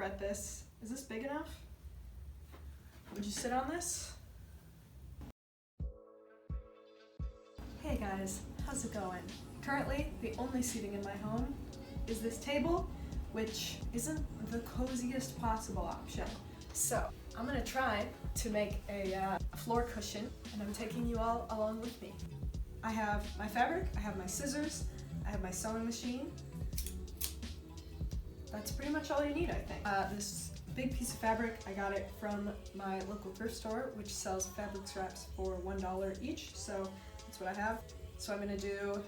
regret this. Is this big enough? Would you sit on this? Hey guys, how's it going? Currently, the only seating in my home is this table, which isn't the coziest possible option. So, I'm gonna try to make a floor cushion, and I'm taking you all along with me. I have my fabric, I have my scissors, I have my sewing machine. That's pretty much all you need, I think. This big piece of fabric, I got it from my local thrift store, which sells fabric scraps for $1 each, so that's what I have. So I'm gonna do,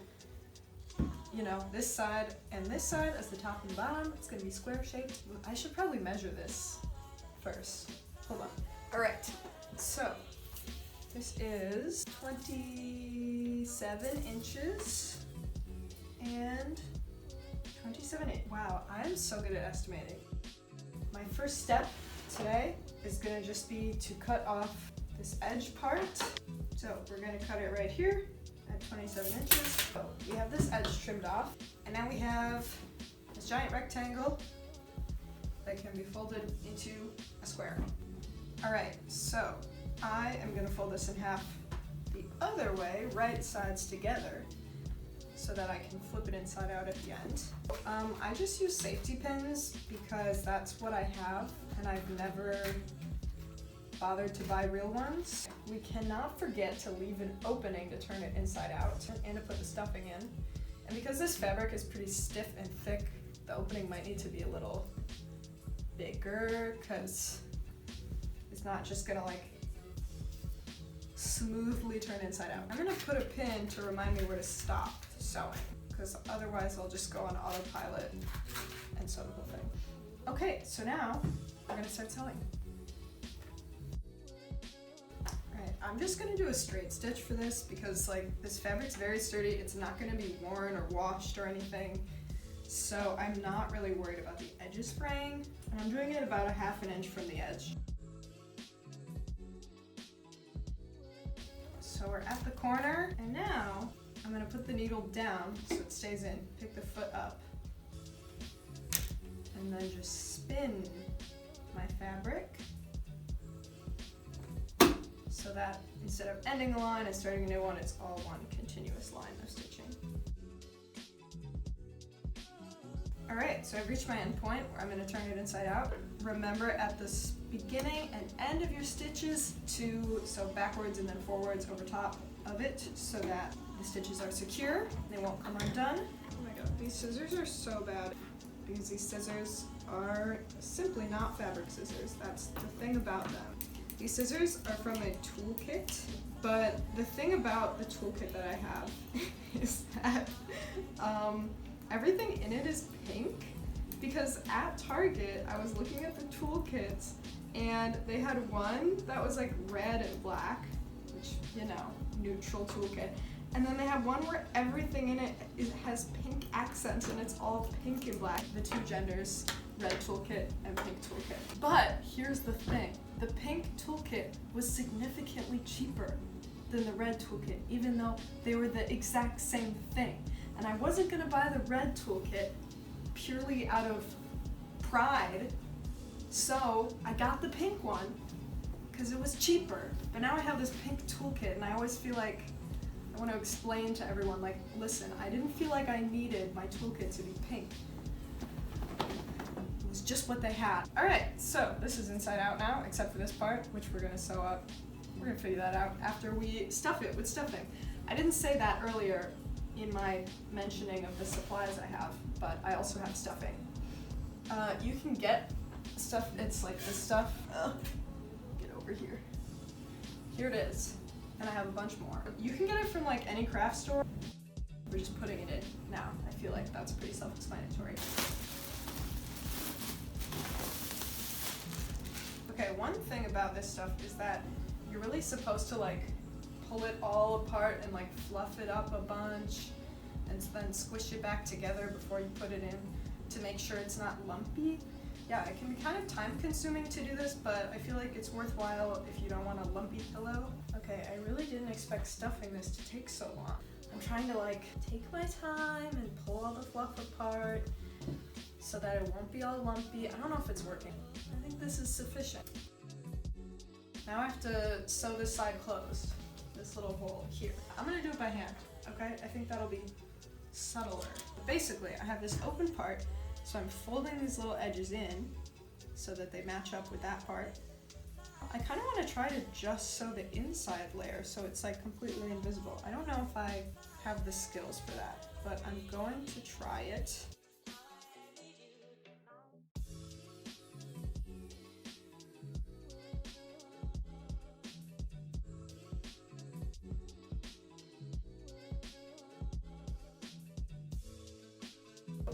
you know, this side and this side as the top and the bottom. It's gonna be square shaped. I should probably measure this first. Hold on. All right, so this is 27 inches and 27 inches. Wow, I'm so good at estimating. My first step today is gonna just be to cut off this edge part. So we're gonna cut it right here at 27 inches. So we have this edge trimmed off, and now we have this giant rectangle that can be folded into a square. All right, so I am gonna fold this in half the other way, right sides together, so that I can flip it inside out at the end. I just use safety pins because that's what I have, and I've never bothered to buy real ones. We cannot forget to leave an opening to turn it inside out and to put the stuffing in. And because this fabric is pretty stiff and thick, the opening might need to be a little bigger because it's not just gonna like smoothly turn inside out. I'm gonna put a pin to remind me where to stop sewing, because otherwise I'll just go on autopilot and sew the whole thing. Okay, so now we're gonna start sewing. Alright, I'm just gonna do a straight stitch for this because like this fabric's very sturdy. It's not gonna be worn or washed or anything. So I'm not really worried about the edges fraying. And I'm doing it about 1/2 inch from the edge. So we're at the corner, and now I'm gonna put the needle down so it stays in. Pick the foot up, and then just spin my fabric so that instead of ending a line and starting a new one, it's all one continuous line of stitching. All right, so I've reached my end point where I'm gonna turn it inside out. Remember at the beginning and end of your stitches to sew backwards and then forwards over top of it so that the stitches are secure, they won't come undone. Oh my god, these scissors are so bad because these scissors are simply not fabric scissors. That's the thing about them. These scissors are from a toolkit, but the thing about the toolkit that I have is that everything in it is pink, because at Target I was looking at the toolkits and they had one that was like red and black, which, you know, neutral toolkit, and then they have one where everything in it has pink accents and it's all pink and black. The two genders, red toolkit and pink toolkit. But here's the thing, the pink toolkit was significantly cheaper than the red toolkit, even though they were the exact same thing. And I wasn't gonna buy the red toolkit purely out of pride, so I got the pink one because it was cheaper. But now I have this pink toolkit and I always feel like I want to explain to everyone, like, listen, I didn't feel like I needed my toolkit to be pink. It was just what they had. All right, so this is inside out now, except for this part, which we're gonna sew up. We're gonna figure that out after we stuff it with stuffing. I didn't say that earlier in my mentioning of the supplies I have, but I also have stuffing. You can get stuff, it's like this stuff. Get over here. Here it is. And I have a bunch more. You can get it from like any craft store. We're just putting it in now. I feel like that's pretty self-explanatory. Okay, one thing about this stuff is that you're really supposed to like pull it all apart and like fluff it up a bunch and then squish it back together before you put it in to make sure it's not lumpy. Yeah, it can be kind of time consuming to do this, but I feel like it's worthwhile if you don't want a lumpy pillow. Okay, I really didn't expect stuffing this to take so long. I'm trying to like take my time and pull all the fluff apart so that it won't be all lumpy. I don't know if it's working. I think this is sufficient. Now I have to sew this side closed, this little hole here. I'm gonna do it by hand, okay? I think that'll be subtler. Basically, I have this open part, so I'm folding these little edges in so that they match up with that part. I kind of want to try to just sew the inside layer so it's like completely invisible. I don't know if I have the skills for that, but I'm going to try it.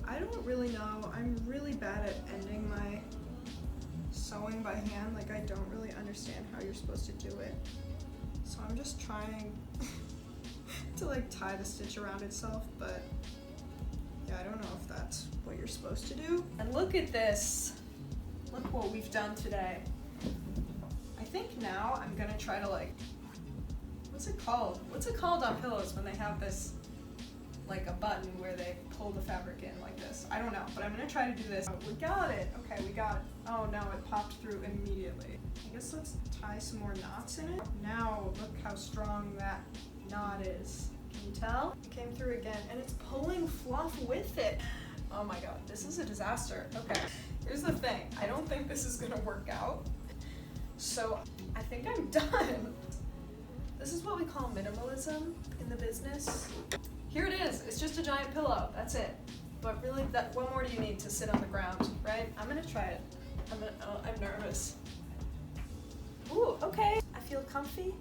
I don't really know. I'm really bad at ending my sewing by hand. Like, I don't really understand how you're supposed to do it. So I'm just trying to like tie the stitch around itself, but yeah, I don't know if that's what you're supposed to do. And look at this. Look what we've done today. I think now I'm gonna try to like, what's it called? What's it called on pillows when they have this, like a button where they pull the fabric in like this? I don't know, but I'm gonna try to do this. Oh, we got it. Okay, we got it. Oh no, it popped through immediately. I guess let's tie some more knots in it. Now look how strong that knot is. Can you tell? It came through again, and it's pulling fluff with it. Oh my god, this is a disaster. Okay, here's the thing. I don't think this is gonna work out. So I think I'm done. This is what we call minimalism in the business. Here it is. It's just a giant pillow. That's it. But really, what more do you need to sit on the ground, right? I'm gonna try it. I'm nervous. Ooh, okay. I feel comfy.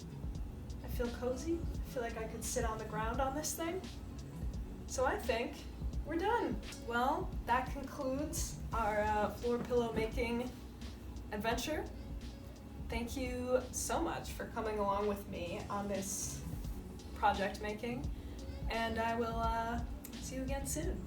I feel cozy. I feel like I could sit on the ground on this thing. So I think we're done. Well, that concludes our floor pillow making adventure. Thank you so much for coming along with me on this project making. And I will see you again soon.